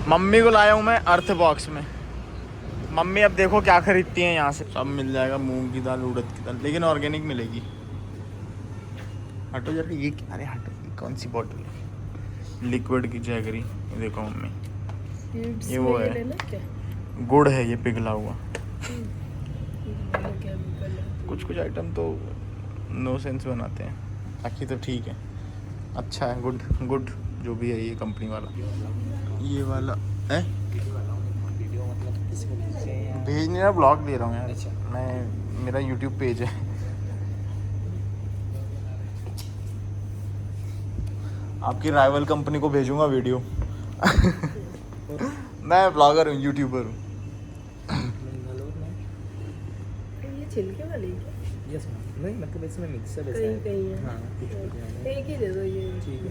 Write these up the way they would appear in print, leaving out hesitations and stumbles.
Mummy को लाया हूँ मैं अर्थ बॉक्स में। मम्मी अब देखो क्या खरीदती हैं यहाँ से। सब मिल जाएगा, मूंग की दाल, उड़द की दाल, लेकिन ऑर्गेनिक मिलेगी। हटो जरा, ये अरे हटो, ये कौन सी बॉटल है? लिक्विड की जैगरी। ये देखो मम्मी, ये वो है, गुड़ है ये पिघला हुआ। कुछ कुछ आइटम तो नो सेंस बनाते हैं, बाकी तो ठीक है, अच्छा है, गुड गुड जो भी है ये कंपनी वाला। ये वाला है भेज नहीं रहा, ब्लॉग दे रहा हूँ यार। अच्छा, मैं मेरा यूट्यूब पेज है। आपकी राइवल कंपनी को भेजूंगा वीडियो। मैं ब्लॉगर हूँ, यूट्यूबर हूँ। ये छिलके वाली है? यस मैम, नहीं मतलब इसमें मिक्सर है कहीं कहीं है। हाँ, एक ही दे दो ये। ठीक है।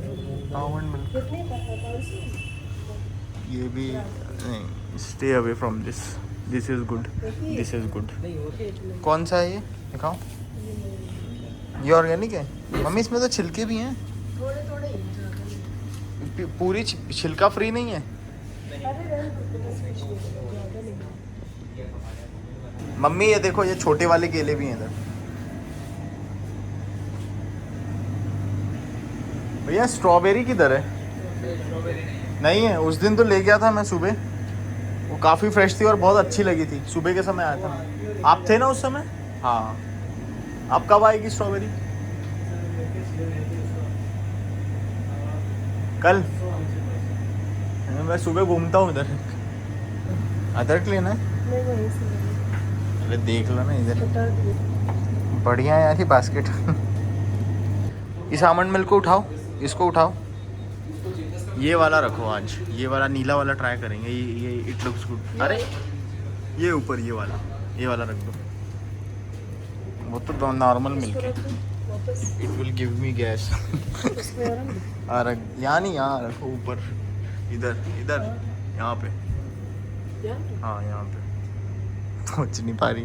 आलमंड मिल्क कितने का है? 500? ये भी नहीं, stay away from this, this is good, this is good. नहीं वो कौन सा है ये, दिखाओ। ये ऑर्गेनिक है मम्मी, इसमें तो छिलके भी हैं। थोड़े थोड़े ही ज़्यादा नहीं। पूरी छिलका फ्री नहीं है अरे रहने दो, बस कुछ नहीं, ज़्यादा नहीं। मम्मी। ये देखो, ये छोटे वाले केले भी हैं इधर। भैया स्ट्रॉबेरी किधर है? नहीं है, उस दिन तो ले गया था मैं सुबह, वो काफ़ी फ्रेश थी और बहुत अच्छी लगी थी। सुबह के समय आया था, आप थे ना उस समय? हाँ। अब कब आएगी स्ट्रॉबेरी? कल? मैं सुबह घूमता हूँ इधर। अदरक लेना है? नहीं वहीं से लेंगे। अरे देख लो ना इधर, बता दिए। बढ़िया है यार ये बास्केट। इस आमंड मिल्क को उठाओ, इसको उठाओ, ये वाला रखो आज, ये वाला नीला वाला ट्राई करेंगे। ये इट लुक्स गुड। अरे ये ऊपर ये वाला रख दो, वो तो नॉर्मल मिल्क है। It will give me gas. रख, यहाँ नहीं, यहाँ रखो ऊपर, इधर इधर, यहाँ पे। हाँ यहाँ पे। पहुँच नहीं पा रही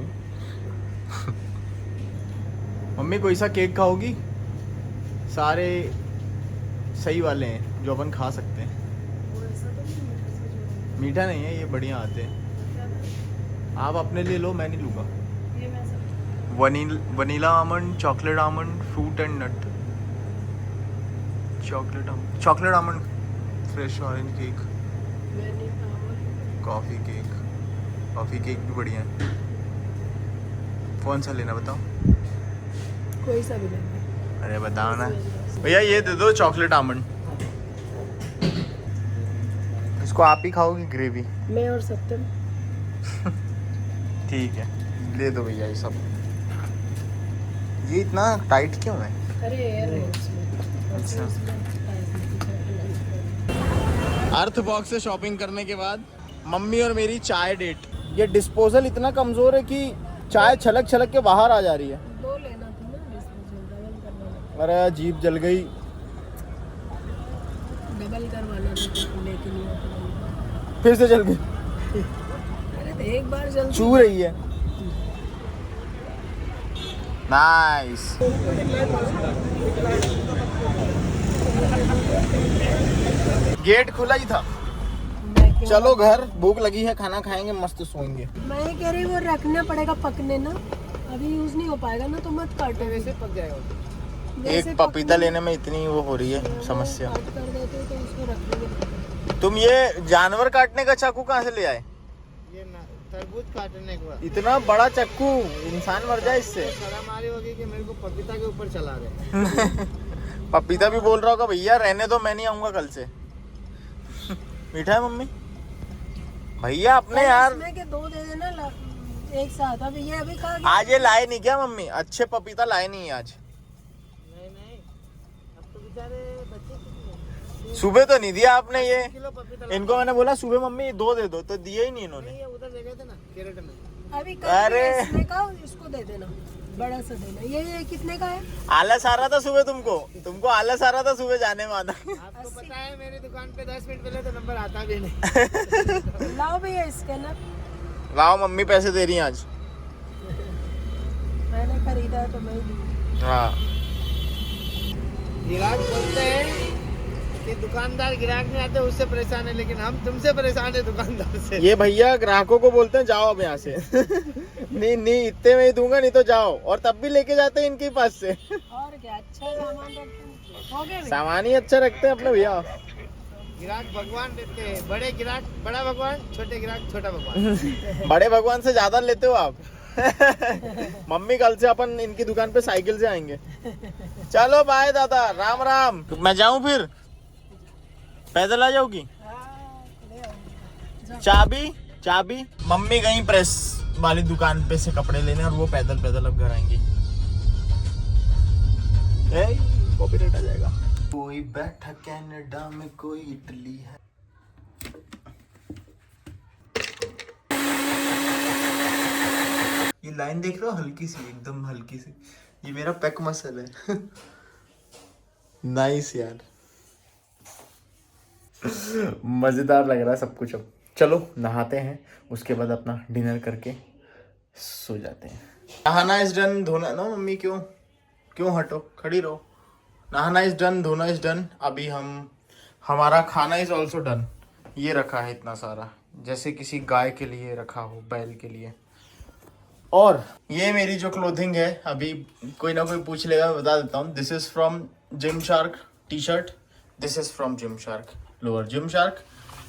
मम्मी। कोई सा केक खाओगी? सारे सही वाले हैं जो अपन खा सकते हैं। मीठा नहीं है ये, बढ़िया आते हैं। आप अपने लिए लो, मैं नहीं लूँगा। Vanilla almond, chocolate almond, fruit and nut, chocolate almond, fresh orange cake, coffee cake भी बढ़िया है। कौन सा लेना बताओ? कोई सा भी लेंगे। अरे बताओ ना भैया, ये दे दो चॉकलेट आमंड। इसको आप ही खाओगी ग्रेवी? मैं और सत्यम। ठीक है, ले दो भैया ये सब। ये इतना टाइट क्यों है? अरे एयर है उसमें। अच्छा। अर्थ बॉक्स से शॉपिंग करने के बाद मम्मी और मेरी चाय डेट। ये डिस्पोजल इतना कमज़ोर है कि चाय छलक छलक के बाहर आ जा रही है। दो लेना था ना, डबल करवाना। अरे जीभ जल गई। डबल करवाना था लेकिन ये फिर से जल गई। अरे तो एक बार जल्दी चू रही है। नाइस। गेट खुला ही था। चलो घर, भूख लगी है, खाना खाएंगे, मस्त सोएंगे। मैं कह रही वो रखना पड़ेगा पकने ना, अभी यूज नहीं हो पाएगा ना, तो मत काटो, वैसे पक जाएगा। एक पपीता लेने में इतनी वो हो रही है समस्या। काट कर देते तो उसको रख लेंगे। तुम ये जानवर काटने का चाकू कहाँ से ले आए? ये तरबूज काटने के बाद इतना बड़ा चाकू, इंसान मर जाए इससे। हमारी होगी कि मेरे को पपीता के ऊपर चला रहे। पपीता भी बोल रहा होगा भैया रहने दो, मैं नहीं आऊंगा कल से। मीठा है मम्मी? भैया अपने यार इसमें के दो दे देना एक साथ। अभी ये अभी खा आज ये लाए नहीं क्या मम्मी? अच्छे पपीता लाए नहीं है आज। नहीं अब तो बेचारे बच्चे सुबह तो नहीं दिया आपने ये। किलो पपीता इनको मैंने बोला सुबह मम्मी दो दे दो, तो दिए ही नहीं इन्होंने। ये उधर ले गए थे ना कैरेट में। अभी अरे। इसमें का इसको दे देना, बड़ा सा देना। ये कितने का है? आलस आ रहा था सुबह, तुमको आलस आ रहा था सुबह जाने में। आधा आपको पता है मेरी दुकान पे 10 मिनट पहले तो नंबर आता भी नहीं। लाओ भैया स्कैनर। लाओ, मम्मी पैसे दे रही हैं आज। मैंने खरीदा तो मैं दी। हाँ विराट बोलते हैं कि दुकानदार ग्राहक नहीं आते उससे परेशान है, लेकिन हम तुमसे परेशान है दुकानदार से। ये भैया ग्राहकों को बोलते हैं जाओ अब यहाँ से। नहीं नहीं इतने में ही दूंगा, नहीं तो जाओ, और तब भी लेके जाते हैं इनके पास से। और क्या, अच्छा सामान रखते हैं। हो गए भैया? सामान ही अच्छा रखते हैं अपने भैया। ग्राहक भगवान देते हैं, बड़े ग्राहक बड़ा भगवान, छोटे ग्राहक छोटा भगवान। बड़े भगवान से ज्यादा लेते हो आप। मम्मी कल से अपन इनकी दुकान पे साइकिल से आएंगे। चलो बाय दादा, राम राम। मैं जाऊं फिर, पैदल आ जाओगी? चाबी चाबी। मम्मी गई प्रेस वाली दुकान पे से कपड़े लेने, और वो पैदल पैदल अब घर आएंगी। कॉपीराइट आ जाएगा। कोई बैठा कनाडा में, कोई इटली है। ये लाइन देख रहे हो, हल्की सी, एकदम हल्की सी, ये मेरा पैक मसल है। नाइस यार, मजेदार लग रहा है सब कुछ। अब चलो नहाते हैं, उसके बाद अपना डिनर करके सो जाते हैं। नहाना इज डन, धोना ना मम्मी, क्यों हटो, खड़ी रहो। नहाना इज डन, धोना इज डन। अभी हमारा खाना इज ऑल्सो डन। ये रखा है इतना सारा, जैसे किसी गाय के लिए रखा हो, बैल के लिए। और ये मेरी जो क्लोथिंग है, अभी कोई ना कोई पूछ लेगा, मैं बता देता हूँ। This is from gym shark T shirt, this is from gym shark lower. Gym shark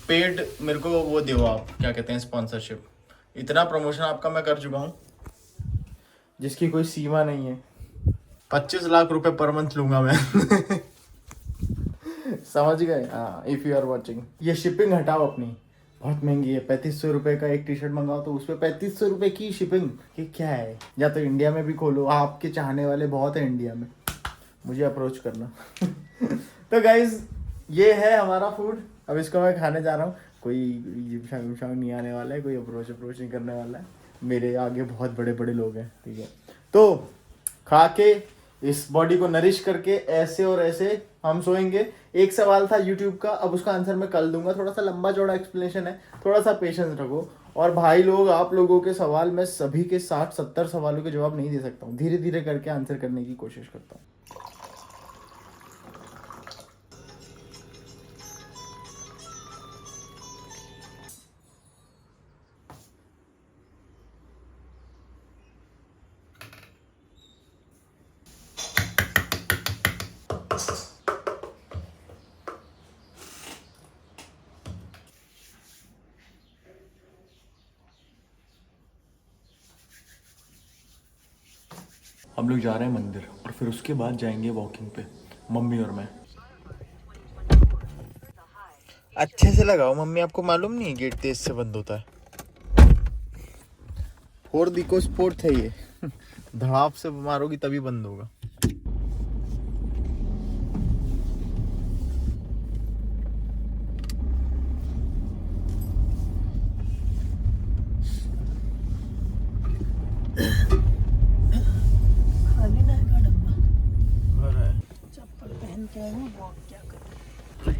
paid मेरे को वो दो आप, क्या कहते हैं, स्पॉन्सरशिप। इतना प्रमोशन आपका मैं कर चुका हूँ जिसकी कोई सीमा नहीं है। 25 लाख रुपए पर मंथ लूंगा मैं। समझ गए? हाँ, इफ यू आर वॉचिंग। ये शिपिंग हटाओ अपनी, बहुत महंगी है। 3500 रुपए का एक टी शर्ट मंगाओ तो उसपे 3500 रुपए की शिपिंग। ये क्या है? या तो इंडिया में भी खोलो, आपके चाहने वाले बहुत है इंडिया में, मुझे अप्रोच करना। तो गाइज ये है हमारा फूड, अब इसको मैं खाने जा रहा हूँ। कोई शांग नहीं आने वाला है, कोई अप्रोच नहीं करने वाला है। मेरे आगे बहुत बड़े बड़े लोग हैं, ठीक है। तो खा के इस बॉडी को नरिश करके ऐसे और ऐसे हम सोएंगे। एक सवाल था यूट्यूब का, अब उसका आंसर मैं कल दूंगा। थोड़ा सा लंबा चौड़ा एक्सप्लेनेशन है, थोड़ा सा पेशेंस रखो। और भाई लोग, आप लोगों के सवाल, मैं सभी के 60-70 सवालों के जवाब नहीं दे सकता हूँ, धीरे धीरे करके आंसर करने की कोशिश करता हूँ। हम लोग जा रहे हैं मंदिर, और फिर उसके बाद जाएंगे वॉकिंग पे, मम्मी और मैं। अच्छे से लगाओ मम्मी, आपको मालूम नहीं है गेट तेज से बंद होता है। फोर दिको स्पोर्ट है ये। धड़ाप से मारोगी तभी बंद होगा।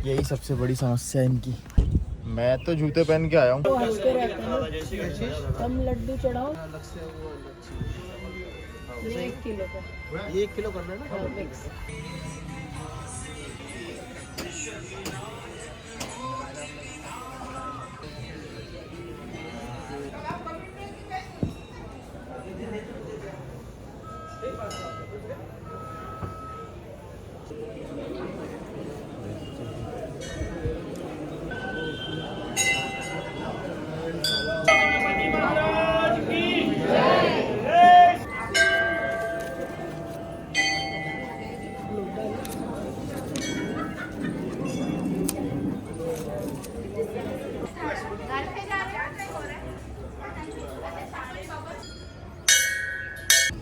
यही सबसे बड़ी समस्या है इनकी। मैं तो जूते पहन के आया हूँ। तो हंसते रहते हैं। हम लड्डू चढ़ाओ, ये 1 किलो का, ये 1 किलो करना है ना। हाँ, मिक्स।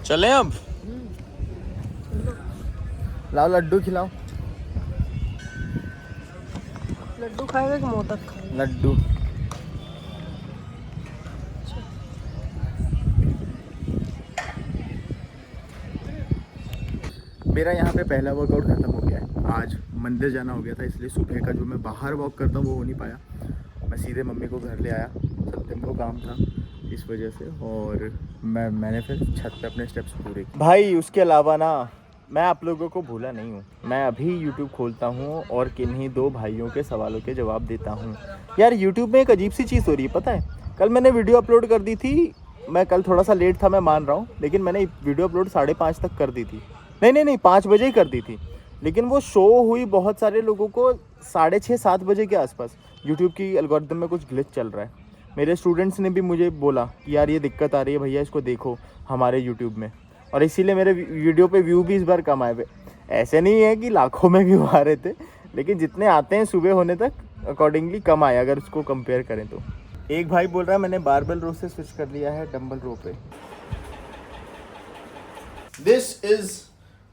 चले अब, लाओ लड्डू खिलाओ। लड्डू खाएगा कि मोदक खाएगा? लड्डू। मेरा यहाँ पे पहला वर्कआउट खत्म हो गया है। आज मंदिर जाना हो गया था, इसलिए सुबह का जो मैं बाहर वॉक करता हूँ वो हो नहीं पाया। मैं सीधे मम्मी को घर ले आया, सत्यम को काम था इस वजह से, और मैंने फिर छत पे अपने स्टेप्स पूरे किए। भाई उसके अलावा ना मैं आप लोगों को भूला नहीं हूँ। मैं अभी YouTube खोलता हूँ और किन्हीं दो भाइयों के सवालों के जवाब देता हूँ। यार YouTube में एक अजीब सी चीज़ हो रही है, पता है? कल मैंने वीडियो अपलोड कर दी थी, मैं कल थोड़ा सा लेट था, मैं मान रहा हूँ, लेकिन मैंने वीडियो अपलोड 5:30 तक कर दी थी। नहीं 5 बजे ही कर दी थी, लेकिन वो शो हुई बहुत सारे लोगों को 6:30-7 बजे के आसपास। यूट्यूब की एल्गोरिथम में कुछ ग्लिच चल रहा है। मेरे स्टूडेंट्स ने भी मुझे बोला कि यार ये दिक्कत आ रही है भैया, इसको देखो हमारे यूट्यूब में, और इसीलिए मेरे वीडियो पे व्यू भी इस बार कम आए। ऐसे नहीं है कि लाखों में व्यू आ रहे थे, लेकिन जितने आते हैं सुबह होने तक अकॉर्डिंगली कम आए अगर उसको कंपेयर करें तो। एक भाई बोल रहा है मैंने बारबेल रो से स्विच कर लिया है डंबल रो पे। This is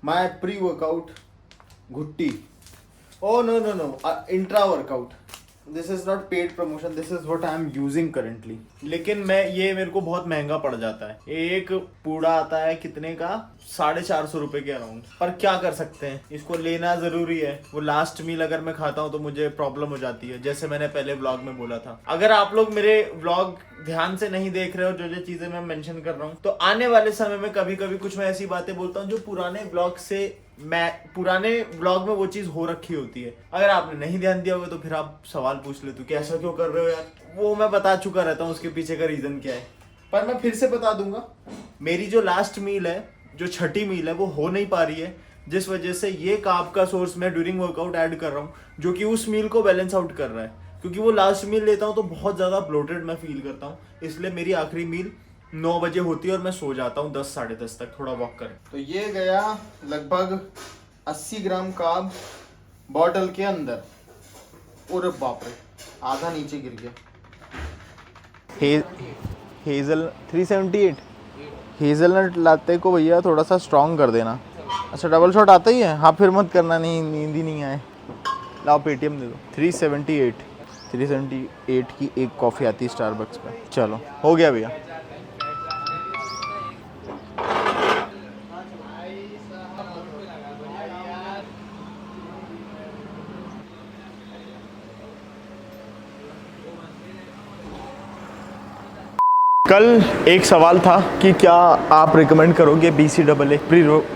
my pre workout घुट्टी। Oh no, intra workout. This is not paid promotion, this is what I am using currently. लेकिन ये मेरे को बहुत महंगा पड़ जाता है। एक पूड़ा आता है कितने का, 450 रुपए के अराउंड। पर क्या कर सकते हैं, इसको लेना जरूरी है। वो लास्ट मील अगर मैं खाता हूँ तो मुझे प्रॉब्लम हो जाती है, जैसे मैंने पहले व्लॉग में बोला था। अगर आप लोग मेरे व्लॉग ध्यान से नहीं देख रहे हो, जो चीजें मैं मेंशन कर रहा हूँ, तो आने वाले समय में कभी कभी कुछ मैं ऐसी बातें बोलता हूँ जो पुराने व्लॉग में वो चीज हो रखी होती है। अगर आपने नहीं ध्यान दिया होगा तो फिर आप सवाल पूछ लेते हो कि ऐसा क्यों कर रहे हो यार। वो मैं बता चुका रहता हूँ उसके पीछे का रीजन क्या है, पर मैं फिर से बता दूंगा। मेरी जो लास्ट मील है, जो छठी मील है, वो हो नहीं पा रही है, जिस वजह से ये कार्ब का सोर्स मैं ड्यूरिंग वर्कआउट ऐड कर रहा हूँ, जो कि उस मील को बैलेंस आउट कर रहा है। क्योंकि वो लास्ट मील लेता हूँ तो बहुत ज्यादा ब्लोटेड मैं फील करता हूँ, इसलिए मेरी आखिरी मील 9 बजे होती है और मैं सो जाता हूँ 10-10:30 तक थोड़ा वॉक करें। तो ये गया लगभग 80 ग्राम कार्ब बॉटल के अंदर। अरे बाप रे, आधा नीचे गिर गया। हेजल 378 हेजलनट लाते को भैया थोड़ा सा स्ट्रॉन्ग कर देना। अच्छा डबल शॉट आता ही है? हाँ फिर मत करना, नहीं नींद ही नहीं आए। लाओ पेटीएम दे दो। 378 की एक कॉफ़ी आती है स्टारबक्स पे। चलो हो गया भैया। कल एक सवाल था कि क्या आप रिकमेंड करोगे BCAA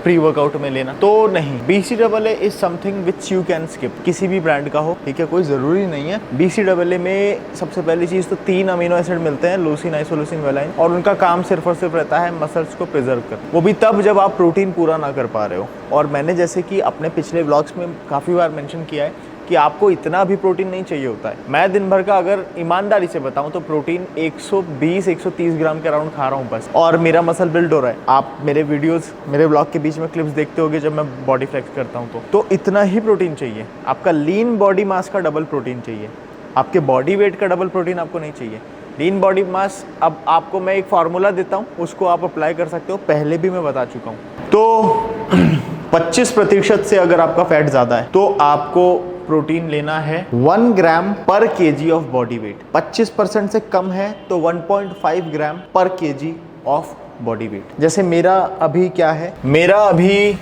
प्री वर्कआउट में लेना? तो नहीं, BCAA is something which you can skip. किसी भी ब्रांड का हो, ठीक है, कोई ज़रूरी नहीं है। BCAA में सबसे पहली चीज़ तो 3 अमीनो एसिड मिलते हैं, लूसीन, आइसोलूसीन, वेलाइन, और उनका काम सिर्फ और सिर्फ रहता है मसल्स को प्रिजर्व कर, वो भी तब जब आप प्रोटीन पूरा ना कर पा रहे हो। और मैंने जैसे कि अपने पिछले व्लॉग्स में काफ़ी बार मेंशन किया है कि आपको इतना भी प्रोटीन नहीं चाहिए होता है। मैं दिन भर का अगर ईमानदारी से बताऊं तो प्रोटीन 120-130 ग्राम के अराउंड खा रहा हूं बस, और मेरा मसल बिल्ड हो रहा है। आप मेरे वीडियोस, मेरे ब्लॉग के बीच में क्लिप्स देखते होगे जब मैं बॉडी फ्लेक्स करता हूं तो इतना ही प्रोटीन चाहिए। आपका लीन बॉडी मास का डबल प्रोटीन चाहिए, आपके बॉडी वेट का डबल प्रोटीन आपको नहीं चाहिए। लीन बॉडी मास, अब आपको मैं एक फार्मूला देता हूँ, उसको आप अप्लाई कर सकते हो, पहले भी मैं बता चुका हूँ। तो 25% से अगर आपका फैट ज़्यादा है तो आपको प्रोटीन लेना है 1 ग्राम पर केजी ऑफ बॉडी वेट। 25% से कम है तो 1.5 ग्राम पर केजी ऑफ बॉडी वेट। जैसे मेरा अभी क्या है, मेरा अभी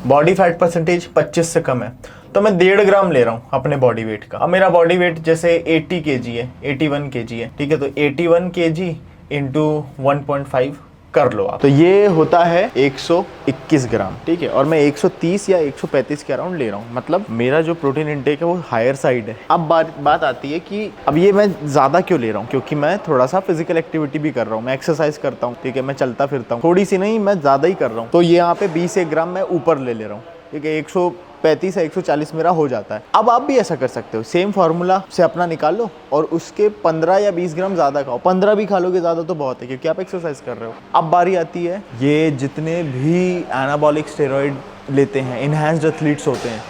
बॉडी फैट परसेंटेज 25 से कम है, तो मैं 1.5 ग्राम ले रहा हूँ अपने बॉडी वेट का। अब मेरा बॉडी वेट जैसे 80 kg है, 81 kg है, ठीक है, तो 81 kg इंटू 1.5 कर लो आप, तो ये होता है 121 ग्राम, ठीक है। और मैं 130 या 135 के अराउंड ले रहा हूँ, मतलब मेरा जो प्रोटीन इंटेक है वो हायर साइड है। अब बात आती है कि अब ये मैं ज़्यादा क्यों ले रहा हूँ, क्योंकि मैं थोड़ा सा फिजिकल एक्टिविटी भी कर रहा हूँ, मैं एक्सरसाइज करता हूँ, ठीक है, मैं चलता फिरता हूँ, थोड़ी सी नहीं, मैं ज़्यादा ही कर रहा हूँ। तो ये यहाँ पे 20 ग्राम मैं ऊपर ले रहा हूँ, ठीक है, 135 या 140 मेरा हो जाता है। अब आप भी ऐसा कर सकते हो, सेम फार्मूला से अपना निकाल लो और उसके 15 या 20 ग्राम ज़्यादा खाओ। 15 भी खा लोगे ज़्यादा तो बहुत है, क्योंकि आप एक्सरसाइज कर रहे हो। अब बारी आती है, ये जितने भी एनाबॉलिक स्टेरॉइड लेते हैं, इनहैंस्ड एथलीट्स होते हैं,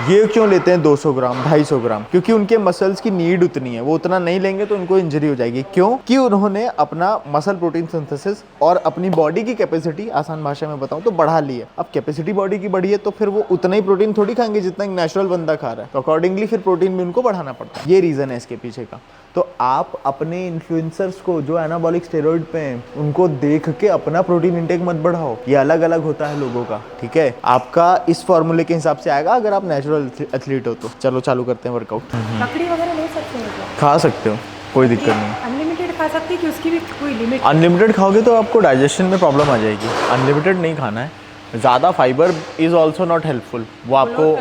ये क्यों लेते हैं 200 ग्राम 250 ग्राम? क्योंकि उनके मसल्स की नीड उतनी है, वो उतना नहीं लेंगे तो उनको इंजरी हो जाएगी। क्यों? कि उन्होंने अपना मसल प्रोटीन सिंथेसिस और अपनी बॉडी की कैपेसिटी, आसान भाषा में बताऊं तो, बढ़ा ली है। अब कैपेसिटी बॉडी की बढ़ी है तो फिर वो उतना ही प्रोटीन थोड़ी खाएंगे जितना एक नेचुरल बंदा खा रहा है, तो अकॉर्डिंगली फिर प्रोटीन भी उनको बढ़ाना पड़ता है। ये रीजन है इसके पीछे का। तो आप अपने इन्फ्लुएंसर्स को जो एनाबॉलिक स्टेरॉइड पे हैं उनको देख के अपना प्रोटीन इंटेक मत बढ़ाओ, ये अलग अलग होता है लोगों का, ठीक है। आपका इस फॉर्मूले के हिसाब से आएगा अगर आप नेचुरल एथलीट हो तो। चलो चालू करते हैं वर्कआउट। ककड़ी वगैरह ले सकते हैं क्या? खा सकते हो, कोई दिक्कत नहीं। अनलिमिटेड खा सकते हैं कि उसकी भी कोई लिमिट? अनलिमिटेड खाओगे तो आपको डाइजेशन में प्रॉब्लम आ जाएगी, अनलिमिटेड नहीं खाना है। ज़्यादा fibre is also not helpful, वो आपको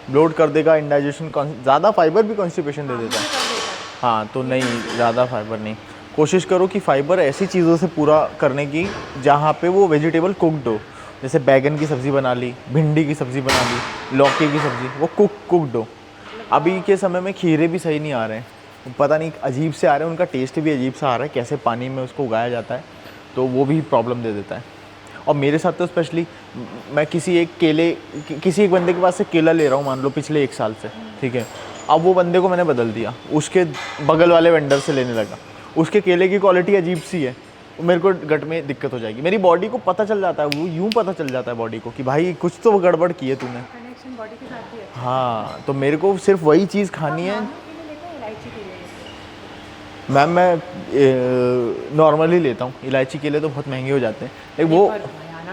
ब्लोट कर देगा, इंडाइजेशन, ज़्यादा फाइबर भी कॉन्स्टिपेशन दे देता है। हाँ तो नहीं, ज़्यादा फाइबर नहीं। कोशिश करो कि फाइबर ऐसी चीज़ों से पूरा करने की जहाँ पे वो वेजिटेबल कुकड हो, जैसे बैगन की सब्ज़ी बना ली, भिंडी की सब्ज़ी बना ली, लौकी की सब्ज़ी, वो कुकड हो। अभी के समय में खीरे भी सही नहीं आ रहे हैं, पता नहीं अजीब से आ रहे हैं, उनका टेस्ट भी अजीब सा आ रहा है, कैसे पानी में उसको उगाया जाता है, तो वो भी प्रॉब्लम दे देता है। और मेरे साथ तो स्पेशली, मैं किसी एक बंदे के पास से केला ले रहा हूँ, मान लो पिछले 1 साल से, ठीक है। अब वो बंदे को मैंने बदल दिया, उसके बगल वाले वेंडर से लेने लगा, उसके केले की क्वालिटी अजीब सी है, मेरे को गट में दिक्कत हो जाएगी। मेरी बॉडी को पता चल जाता है, वो यूँ पता चल जाता है बॉडी को कि भाई कुछ तो गड़बड़ की है तूने। हाँ तो मेरे को सिर्फ वही चीज़ खानी है। मैम मैं नॉर्मली लेता हूँ, इलायची केले तो बहुत महंगे हो जाते हैं, लेकिन वो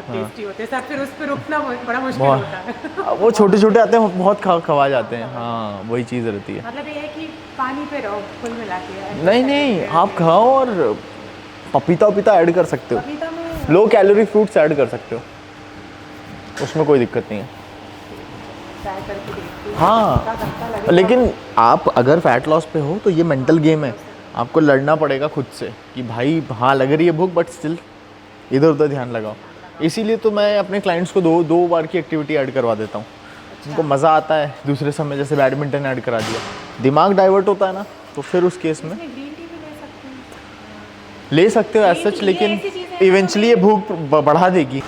टेस्टी होते हैं, फिर उस पर रुकना बड़ा मुश्किल होता है। वो छोटे छोटे आते हैं, बहुत खवा जाते हैं। हाँ वही चीज़ रहती है। मतलब ये है कि पानी पे रहो कुल मिला के। नहीं आप खाओ, और पपीता ऐड कर सकते हो, पपीता में लो कैलोरी फ्रूट्स ऐड कर सकते हो, उसमें कोई दिक्कत नहीं है। ट्राई करके देखती हूँ। हाँ लेकिन आप अगर फैट लॉस पे हो तो ये मेंटल गेम है, आपको लड़ना पड़ेगा खुद से कि भाई हाँ लग रही है भूख, बट स्टिल इधर उधर ध्यान लगाओ। इसीलिए तो मैं अपने क्लाइंट्स को दो बार की एक्टिविटी ऐड करवा देता हूँ, उनको मज़ा आता है। दूसरे समय जैसे बैडमिंटन ऐड करा दिया, दिमाग डाइवर्ट होता है ना, तो फिर उस केस में ग्रीन टी भी ले सकते हो एज सच, लेकिन इवेंचुअली ये भूख बढ़ा देगी।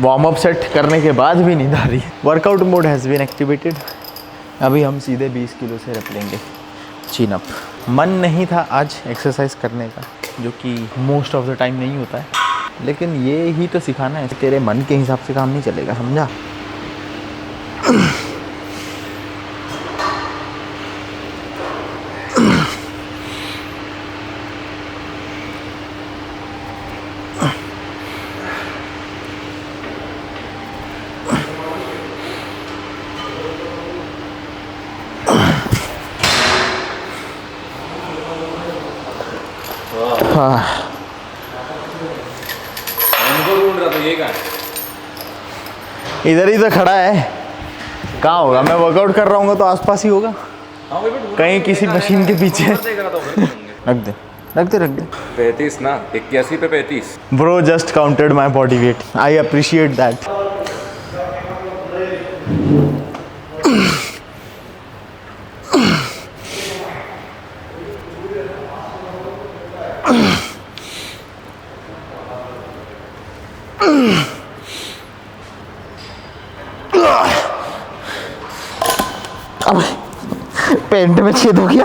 वार्म अप सेट करने के बाद भी नींद आ रही है। Workout mode has been activated. अभी हम सीधे 20 किलो से रख लेंगे चिन अप। मन नहीं था आज एक्सरसाइज करने का, जो कि मोस्ट ऑफ द टाइम नहीं होता है, लेकिन ये ही तो सिखाना है, तेरे मन के हिसाब से काम नहीं चलेगा, समझा। इधर ही तो खड़ा है, कहाँ होगा? मैं वर्कआउट कर रहा हूँ तो आसपास ही होगा, कहीं किसी मशीन के पीछे। रख दे 35 ना, 81 पे 35। Bro just counted my body weight, I appreciate that. Pant में छेद हो गया।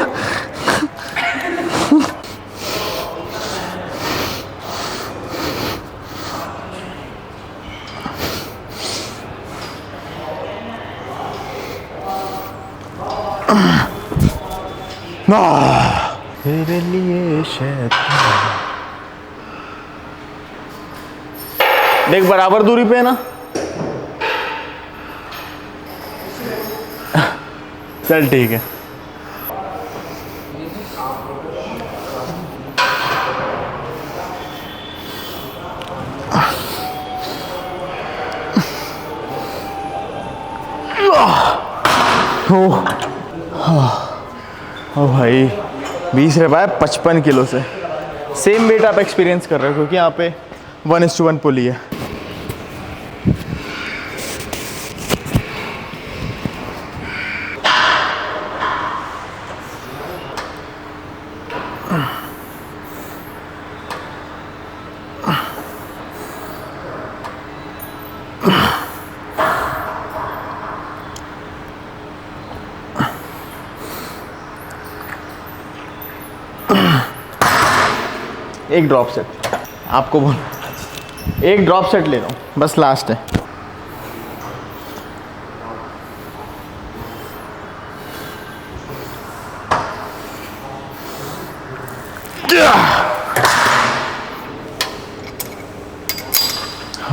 तेरे लिए शैतान। देख बराबर दूरी पे है ना, चल ठीक है। ओ भाई 20 रह पाया 55 किलो से। सेम वेट आप एक्सपीरियंस कर रहे हो, क्योंकि यहाँ पे 1:1 पुली है। एक ड्रॉप सेट आपको बोल, एक ड्रॉप सेट ले रहा हूँ, बस लास्ट है।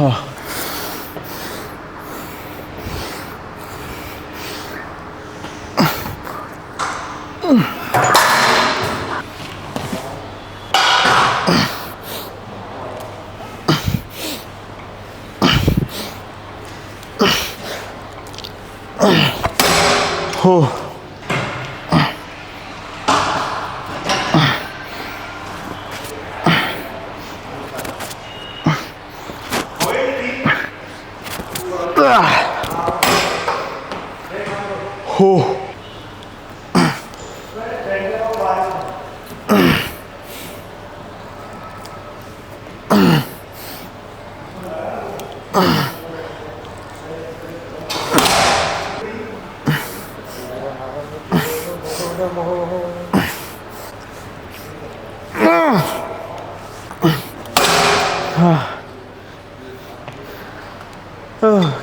हो हो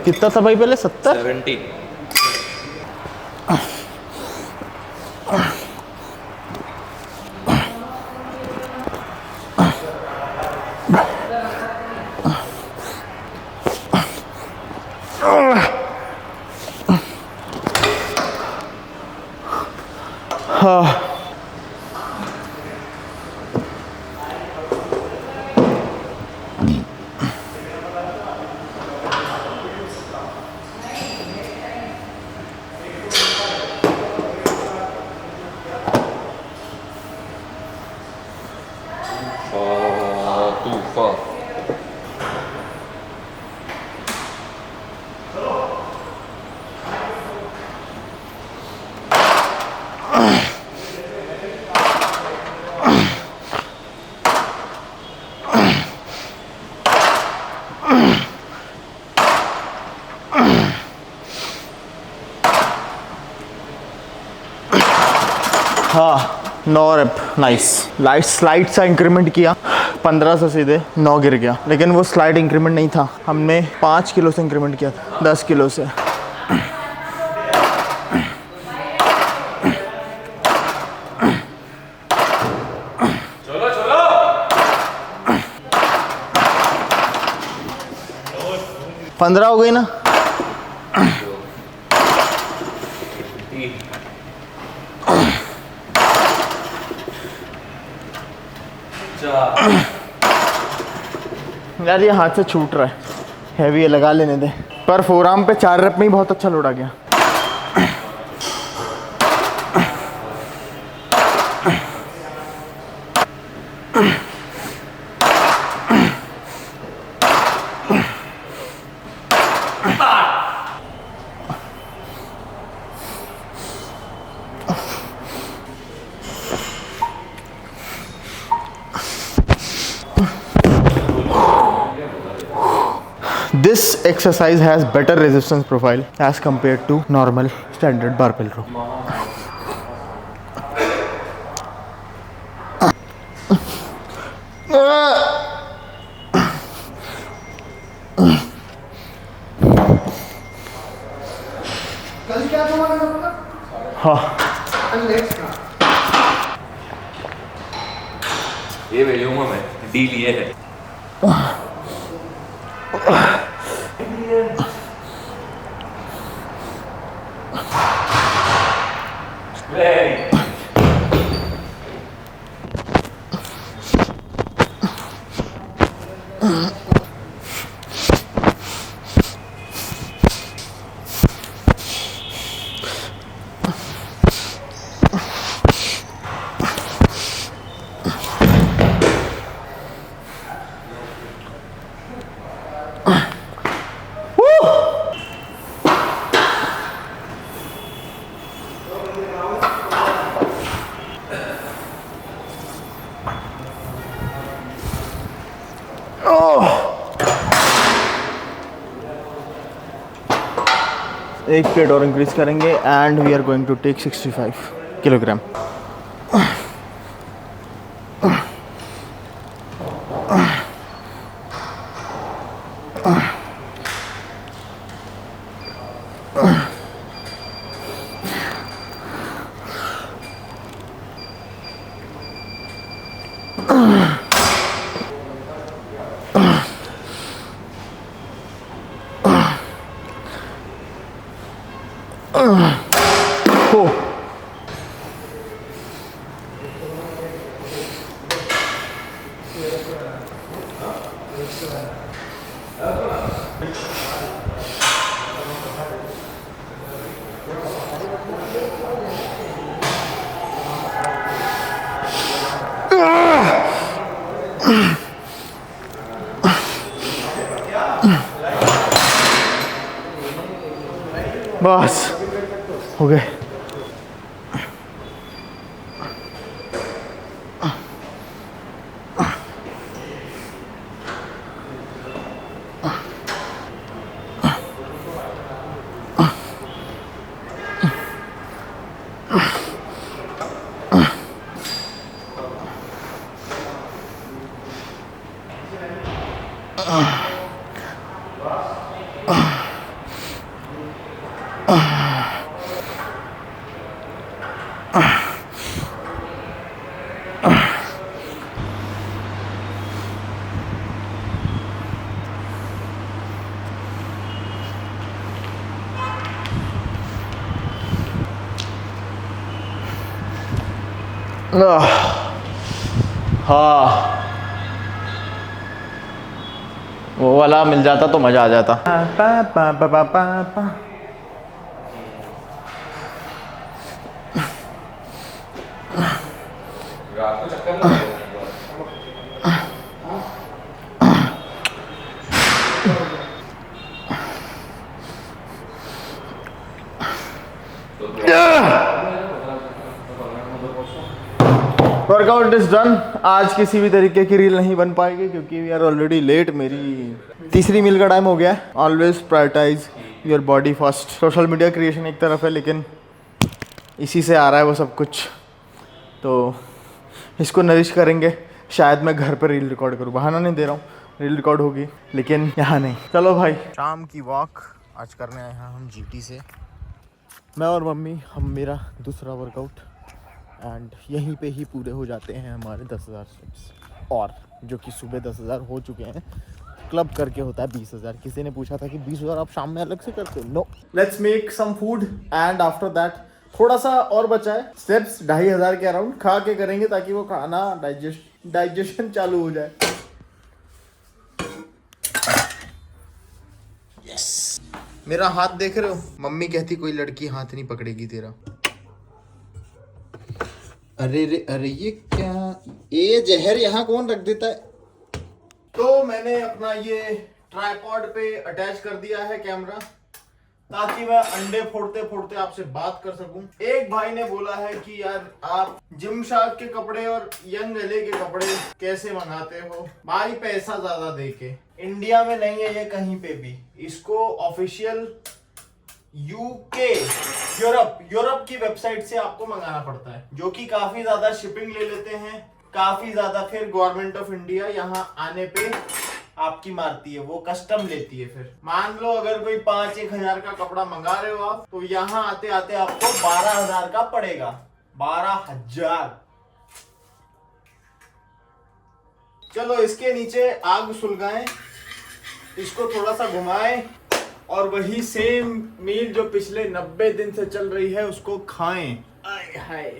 कितना था भाई पहले 70? 70। हाँ तूफा। हाँ 9 रेप नाइस। स्लाइड सा इंक्रीमेंट किया 15 से सीधे 9 गिर गया, लेकिन वो स्लाइड इंक्रीमेंट नहीं था, हमने 5 किलो से इंक्रीमेंट किया था 10 किलो से। चलो चलो। 15 हो गई ना। यार ये हाथ से छूट रहा है, हैवी है, लगा लेने दे। पर फोरआर्म पे 4 रेप में ही बहुत अच्छा लोड आ गया। This exercise has better resistance profile as compared to normal standard barbell row. हाँ ये भेजूंगा मैं, डील ये है। एक प्लेट और इंक्रीज करेंगे and we are going to take 65 kilogram. बस हो गए। हाँ, वो वाला मिल जाता तो मजा आ जाता। पा पा पा पा पा पा। Workout is done. आज किसी भी तरीके की रील नहीं बन पाएगी क्योंकि वी आर ऑलरेडी लेट। मेरी तीसरी मील का टाइम हो गया है। Always prioritise your body first. Social media creation एक तरफ है लेकिन इसी से आ रहा है वो सब कुछ, तो इसको नरिश करेंगे। शायद मैं घर पर रील रिकॉर्ड करूँ, बहाना नहीं दे रहा हूँ, रील रिकॉर्ड होगी लेकिन यहाँ नहीं। चलो भाई, शाम की वॉक आज करने आए हैं हम GT से, मैं और मम्मी। हम मेरा दूसरा वर्कआउट एंड यहीं पे ही पूरे हो जाते हैं हमारे 10,000 स्टेप्स, और जो कि सुबह 10,000 हो चुके हैं। क्लब करके होता है 20,000। किसी ने पूछा था कि 20,000 आप शाम में अलग से करते हो? No, let's make some food and after that थोड़ा सा और बचा है स्टेप्स 2,500 के अराउंड, खा के करेंगे ताकि वो खाना डाइजेशन चालू हो जाए। यस, मेरा हाथ देख रहे हो? मम्मी कहती कोई लड़की हाथ नहीं पकड़ेगी तेरा। अरे रे अरे, ये क्या, ये जहर यहाँ कौन रख देता है? तो मैंने अपना ये ट्राइपॉड पे अटैच कर दिया है कैमरा, ताकि मैं अंडे फोड़ते फोड़ते आपसे बात कर सकूं। एक भाई ने बोला है कि यार आप जिमशार्क के कपड़े और यंग एले के कपड़े कैसे मंगाते हो? भाई पैसा ज्यादा देके, इंडिया में नहीं है ये कहीं पे भी। इसको ऑफिशियल यूके यूरोप की वेबसाइट से आपको मंगाना पड़ता है, जो कि काफी ज्यादा शिपिंग ले लेते हैं, काफी ज्यादा। फिर गवर्नमेंट ऑफ इंडिया यहाँ आने पे आपकी मारती है, वो कस्टम लेती है। फिर मान लो अगर कोई 5-1 हजार का कपड़ा मंगा रहे हो आप, तो यहाँ आते आते आपको 12,000 का पड़ेगा। 12,000। चलो इसके नीचे आग सुलगाएं, इसको थोड़ा सा घुमाएं और वही सेम मील जो पिछले 90 दिन से चल रही है उसको खाएं। आय हाय,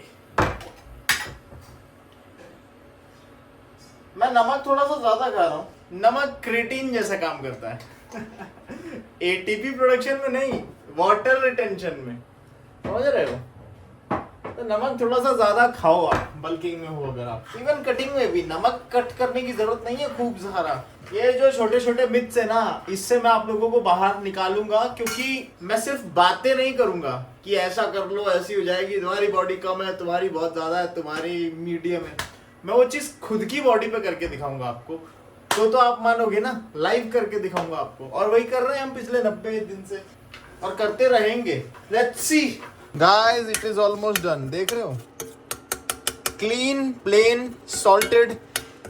मैं नमक थोड़ा सा ज्यादा खा रहा हूँ। नमक क्रिएटिन जैसा काम करता है ATP प्रोडक्शन में नहीं, वाटर रिटेंशन में, समझ रहे हो? तो नमक थोड़ा सा ज्यादा खाओ आप, बल्किंग में हो अगर आप। इवन कटिंग में भी नमक कट करने की जरूरत नहीं है खूब सारा। ये जो छोटे छोटे मिथ्स है ना, इससे मैं आप लोगों को बाहर निकालूंगा, क्योंकि मैं सिर्फ बातें नहीं करूंगा कि ऐसा कर लो ऐसी हो जाएगी, तुम्हारी बॉडी कम है, तुम्हारी बहुत ज्यादा है, तुम्हारी मीडियम है। मैं वो चीज खुद की बॉडी पे करके दिखाऊंगा आपको, तो आप मानोगे ना। लाइव करके दिखाऊंगा आपको, और वही कर रहे हैं हम पिछले 90 दिन से और करते रहेंगे। Let's see guys, it is almost done. देख रहे हो, clean plain salted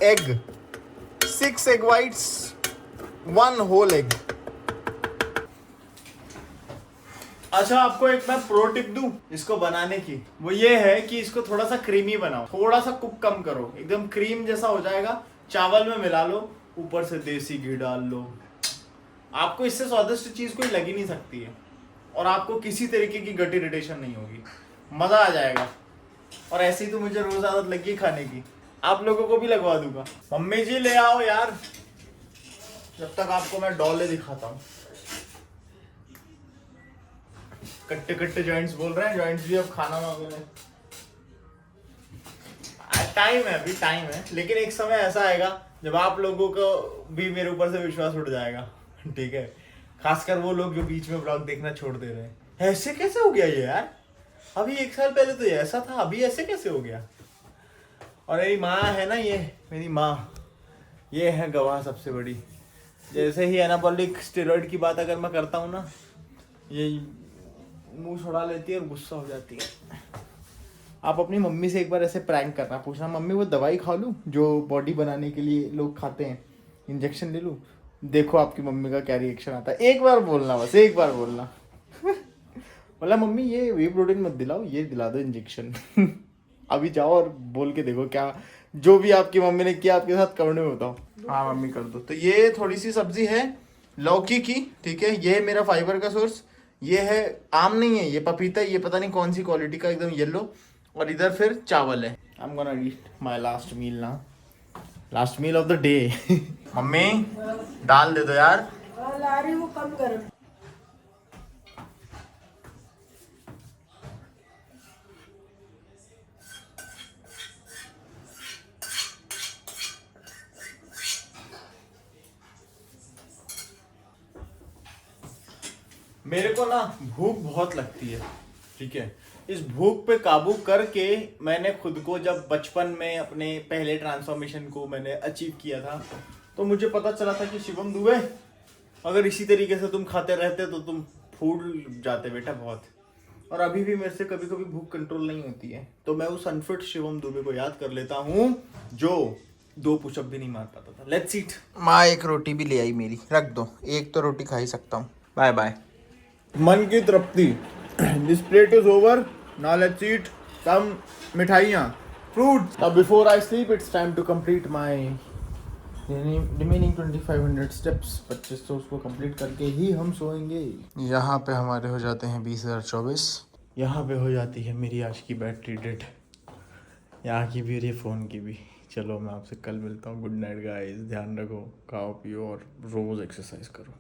egg, 6 egg whites, 1 whole egg. अच्छा, आपको एक मैं प्रो टिप दूं इसको बनाने की, वो ये है कि इसको थोड़ा सा क्रीमी बनाओ, थोड़ा सा कुक कम करो, एकदम क्रीम जैसा हो जाएगा। चावल में मिला लो, ऊपर से देसी घी डाल लो, आपको इससे स्वादिष्ट चीज कोई लग ही नहीं सकती है, और आपको किसी तरीके की गट इरिटेशन नहीं होगी, मजा आ जाएगा। और ऐसे ही तो मुझे रोज आदत लगी खाने की, आप लोगों को भी लगवा दूंगा। मम्मी जी ले आओ यार, जब तक आपको मैं डॉले दिखाता हूँ। कट्टे कट्टे जॉइंट्स बोल रहे हैं, जॉइंट्स भी अब खाना मांग रहे हैं। टाइम है, अभी टाइम है, लेकिन एक समय ऐसा आएगा जब आप लोगों को भी मेरे ऊपर से विश्वास उठ जाएगा। ठीक है, खासकर वो लोग जो बीच में ब्लॉग देखना छोड़ दे रहे हैं। ऐसे कैसे हो गया ये यार? अभी 1 साल पहले तो ये ऐसा था, अभी ऐसे कैसे हो गया? और मेरी माँ है ना, ये मेरी माँ, ये है गवाह सबसे बड़ी। जैसे ही एनाबॉलिक स्टेरॉइड की बात अगर मैं करता हूँ ना, ये मुंह छुड़ा लेती है और गुस्सा हो जाती है। आप अपनी मम्मी से एक बार ऐसे प्रैंक करना, पूछना मम्मी वो दवाई खा लूँ जो बॉडी बनाने के लिए लोग खाते हैं, इंजेक्शन ले लूँ? देखो आपकी मम्मी का क्या रिएक्शन आता है। एक बार बोलना, बस एक बार बोलना। बोला मम्मी ये वे प्रोटीन मत दिलाओ, ये दिला दो इंजेक्शन। अभी जाओ और बोल के देखो क्या जो भी आपकी मम्मी ने किया आपके साथ कमेंट में बताओ। हाँ मम्मी कर दो। तो ये थोड़ी सी सब्जी है लौकी की, ठीक है, ये है मेरा फाइबर का सोर्स। ये है आम नहीं है, ये पपीता, ये पता नहीं कौन सी क्वालिटी का, एकदम येलो। और इधर फिर चावल है। I am gonna eat my last meal ना, last meal of the day. Mummy दाल दे दो यार। ला रही हूँ, कम गरम। मेरे को ना भूख बहुत लगती है, ठीक है। इस भूख पे काबू करके मैंने खुद को, जब बचपन में अपने पहले ट्रांसफॉर्मेशन को मैंने अचीव किया था, तो मुझे पता चला था कि शिवम दुबे अगर इसी तरीके से तुम खाते रहते तो तुम फूल जाते बेटा बहुत। और अभी भी मेरे से कभी कभी भूख कंट्रोल नहीं होती है, तो मैं उस अनफिट शिवम दुबे को याद कर लेता हूँ जो 2 पुशअप भी नहीं मार पाता था। Let's eat. माँ एक रोटी भी ले आई मेरी, रख दो, एक तो रोटी खा ही सकता हूँ। Bye bye. मन की तृप्ति। This plate is over, now let's eat some मिठाइयाँ, fruits. Now before I sleep it's time to complete my remaining 2500 steps. 2500 उसको कंप्लीट करके ही हम सोएंगे। यहाँ पे हमारे हो जाते हैं 20,024। यहाँ पे हो जाती है मेरी आज की बैटरी डेड, यहाँ की भी और ये फ़ोन की भी। चलो मैं आपसे कल मिलता हूँ। गुड नाइट गाइस, ध्यान रखो, खाओ पियो और रोज़ एक्सरसाइज करो।